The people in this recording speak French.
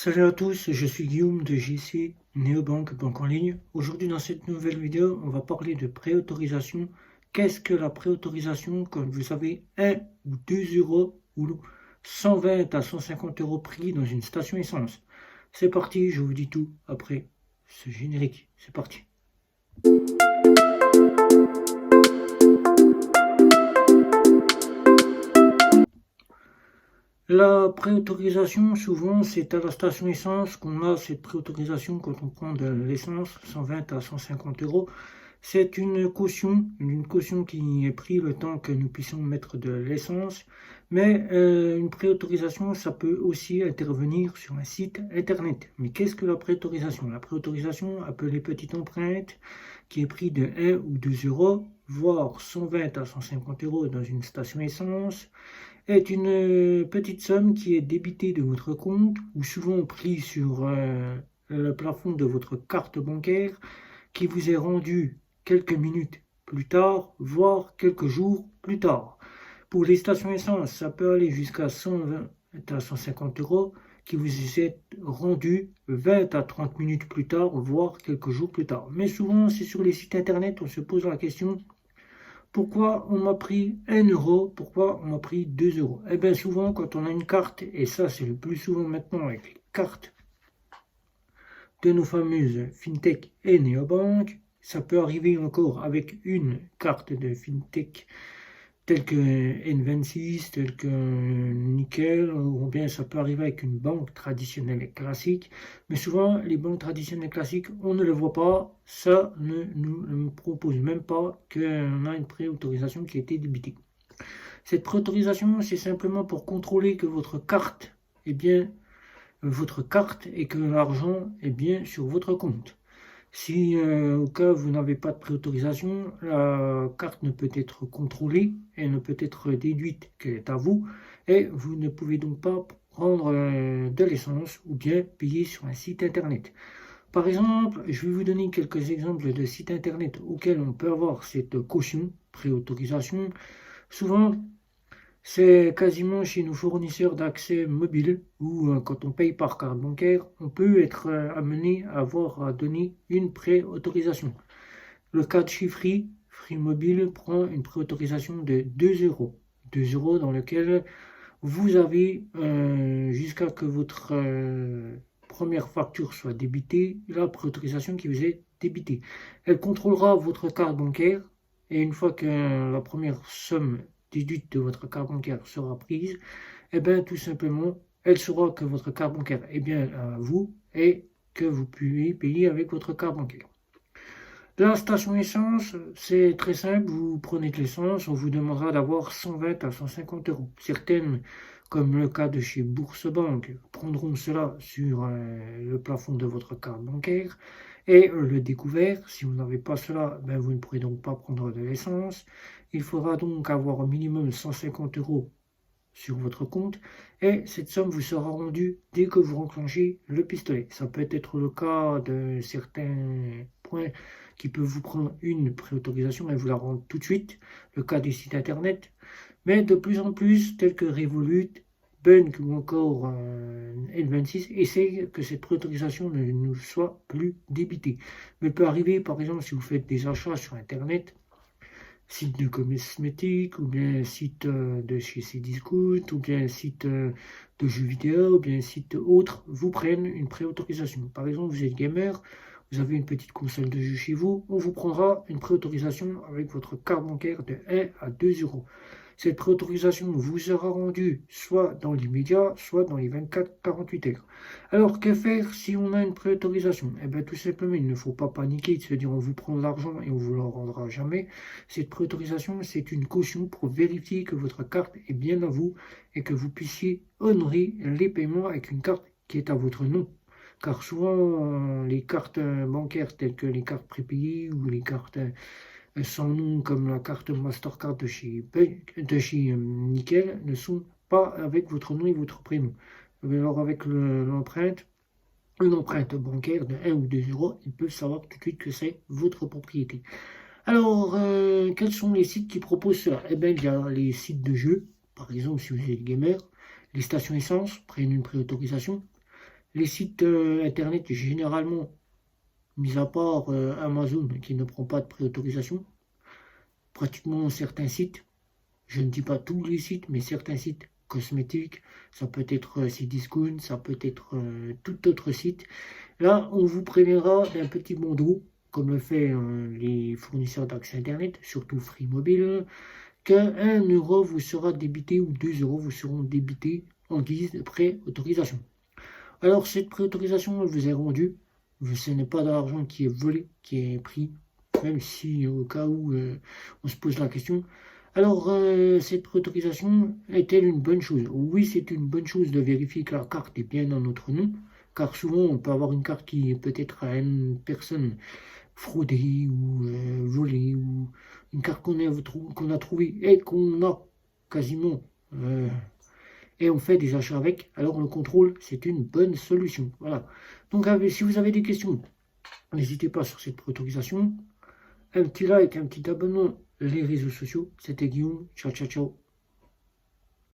Salut à tous, je suis Guillaume de JC Néobank, banque en ligne. Aujourd'hui, dans cette nouvelle vidéo, on va parler de préautorisation. Qu'est-ce que la préautorisation? Comme vous savez, 1 ou 2 euros ou 120 à 150 euros pris dans une station essence. C'est parti, je vous dis tout après ce générique. C'est parti. La préautorisation, souvent, c'est à la station essence qu'on a cette préautorisation quand on prend de l'essence, 120 à 150 euros. C'est une caution qui est prise le temps que nous puissions mettre de l'essence. Mais une préautorisation, ça peut aussi intervenir sur un site internet. Mais qu'est-ce que la préautorisation? La préautorisation, appelée petite empreinte, qui est prise de 1 ou 2 euros, voire 120 à 150 euros dans une station essence, est une petite somme qui est débitée de votre compte ou souvent prise sur le plafond de votre carte bancaire qui vous est rendue quelques minutes plus tard, voire quelques jours plus tard. Pour les stations essence, ça peut aller jusqu'à 120 à 150 euros qui vous est rendu 20 à 30 minutes plus tard, voire quelques jours plus tard. Mais souvent, c'est sur les sites internet, on se pose la question: pourquoi on m'a pris 1 euro? Pourquoi on m'a pris 2 euros? Eh bien souvent quand on a une carte, et ça c'est le plus souvent maintenant avec les cartes de nos fameuses FinTech et néobanques, ça peut arriver encore avec une carte de FinTech telle que N26, telle que Nickel, ou bien ça peut arriver avec une banque traditionnelle et classique. Mais souvent, les banques traditionnelles classiques, on ne le voit pas, ça ne nous propose même pas qu'on a une préautorisation qui a été débitée. Cette préautorisation, c'est simplement pour contrôler que votre carte est bien votre carte et que l'argent est bien sur votre compte. Si au cas où vous n'avez pas de préautorisation, la carte ne peut être contrôlée et ne peut être déduite qu'elle est à vous et vous ne pouvez donc pas prendre de l'essence ou bien payer sur un site internet. Par exemple, je vais vous donner quelques exemples de sites internet auxquels on peut avoir cette caution, préautorisation. Souvent, c'est quasiment chez nos fournisseurs d'accès mobile où quand on paye par carte bancaire, on peut être amené à avoir à donner une préautorisation. Le cas de chez Free Mobile prend une préautorisation de 2 euros. 2 euros dans lequel vous avez jusqu'à que votre première facture soit débitée, la préautorisation qui vous est débitée. Elle contrôlera votre carte bancaire et une fois que la première somme déduite de votre carte bancaire sera prise, et bien tout simplement, elle saura que votre carte bancaire est bien à vous et que vous pouvez payer avec votre carte bancaire. La station essence, c'est très simple, vous prenez de l'essence, on vous demandera d'avoir 120 à 150 euros. Certaines, comme le cas de chez Bourse-Banque, prendront cela sur le plafond de votre carte bancaire et le découvert. Si vous n'avez pas cela, ben vous ne pourrez donc pas prendre de l'essence. Il faudra donc avoir au minimum 150 euros sur votre compte et cette somme vous sera rendue dès que vous enclenchez le pistolet. Ça peut être le cas de certains points qui peuvent vous prendre une préautorisation et vous la rendre tout de suite, le cas des sites internet, mais de plus en plus, tels que Revolut, Bunk ou encore N26, essaye que cette préautorisation ne nous soit plus débitée. Mais il peut arriver, par exemple, si vous faites des achats sur internet, site de cosmétiques, ou bien site de chez Cdiscount, ou bien site de jeux vidéo, ou bien site autre, vous prennent une préautorisation. Par exemple, vous êtes gamer, vous avez une petite console de jeu chez vous, on vous prendra une préautorisation avec votre carte bancaire de 1 à 2 euros. Cette préautorisation vous sera rendue soit dans l'immédiat, soit dans les 24-48 heures. Alors, que faire si on a une préautorisation? Eh bien, tout simplement, il ne faut pas paniquer de se dire on vous prend l'argent et on vous le rendra jamais. Cette préautorisation, c'est une caution pour vérifier que votre carte est bien à vous et que vous puissiez honorer les paiements avec une carte qui est à votre nom. Car souvent, les cartes bancaires telles que les cartes prépayées ou les cartes sans nom comme la carte Mastercard de chez Nickel ne sont pas avec votre nom et votre prénom. Alors avec l'empreinte, une empreinte bancaire de 1 ou 2 euros, ils peuvent savoir tout de suite que c'est votre propriété. Alors, quels sont les sites qui proposent cela? Eh bien, il y a les sites de jeux, par exemple si vous êtes gamer, les stations essence prennent une préautorisation, Les sites internet, généralement, mis à part Amazon qui ne prend pas de préautorisation, pratiquement certains sites, je ne dis pas tous les sites, mais certains sites cosmétiques, ça peut être Cdiscount, ça peut être tout autre site. Là, on vous préviendra d'un petit bandeau, comme le fait les fournisseurs d'accès Internet, surtout Free Mobile, qu'un 1 € vous sera débité ou 2 € vous seront débités en guise de préautorisation. Alors, cette préautorisation, elle vous est rendue. Ce n'est pas de l'argent qui est volé, qui est pris, même si au cas où on se pose la question. Alors, cette préautorisation est-elle une bonne chose? Oui, c'est une bonne chose de vérifier que la carte est bien en notre nom, car souvent on peut avoir une carte qui est peut-être à une personne fraudée ou volée, ou une carte qu'on a trouvée et qu'on a quasiment et on fait des achats avec, alors le contrôle, c'est une bonne solution. Voilà. Donc, si vous avez des questions, n'hésitez pas sur cette préautorisation. Un petit like, un petit abonnement, les réseaux sociaux. C'était Guillaume. Ciao, ciao, ciao.